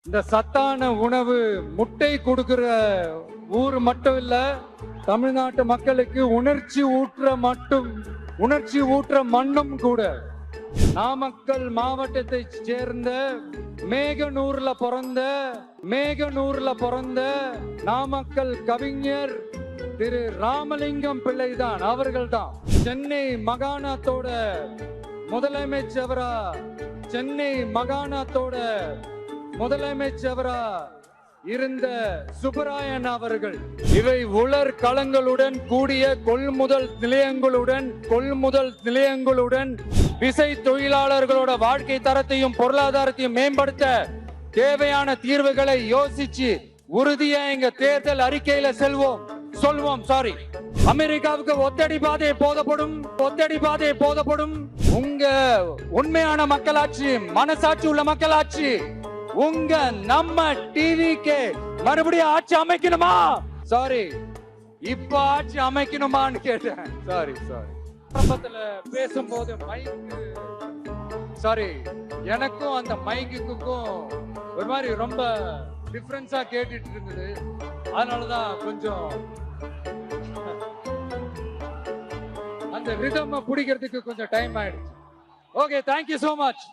இந்த சத்தான உணவு முட்டை கொடுக்கிற ஊர் மட்டும் இல்ல, தமிழ்நாட்டு மக்களுக்கு உணர்ச்சி ஊற்ற மண்ணும் கூட. நாமக்கல் மாவட்டத்தை சேர்ந்த மேகனூர்ல பிறந்த நாமக்கல் கவிஞர் திரு ராமலிங்கம் பிள்ளை தான், அவர்கள் தான் சென்னை மாகாணத்தோட முதலமைச்சரா இருந்த சுப்பராயன் அவர்கள். இவை உலர் களங்களுடன் கூடிய கொள்முதல் நிலையங்களுடன் விசை தொழிலாளர்களோட வாழ்க்கை தரத்தையும் பொருளாதாரத்தையும் மேம்படுத்த தேவையான தீர்வுகளை யோசிச்சு உறுதியா எங்க தேர்தல் அறிக்கையில சொல்வோம். அமெரிக்காவுக்கு ஒத்தடி பாதை போதப்படும். உங்க உண்மையான மக்களாட்சி, மனசாட்சி உள்ள மக்களாட்சி, உங்க நம்ம டிவிக்கு மறுபடியும் ஆட்சி அமைக்கணுமா? இப்ப ஆட்சி அமைக்கணுமான்னு கேட்டேன். ஆரம்பத்துல பேசும்போது எனக்கும் அந்த மைக்குக்கும் ஒரு மாதிரி ரொம்ப டிஃபரன்ஸா கேட்டுட்டு இருந்தது. அதனாலதான் கொஞ்சம் அந்த ரிதம் பிடிக்கிறதுக்கு கொஞ்சம் டைம் ஆயிடுச்சு. Okay, thank you so much.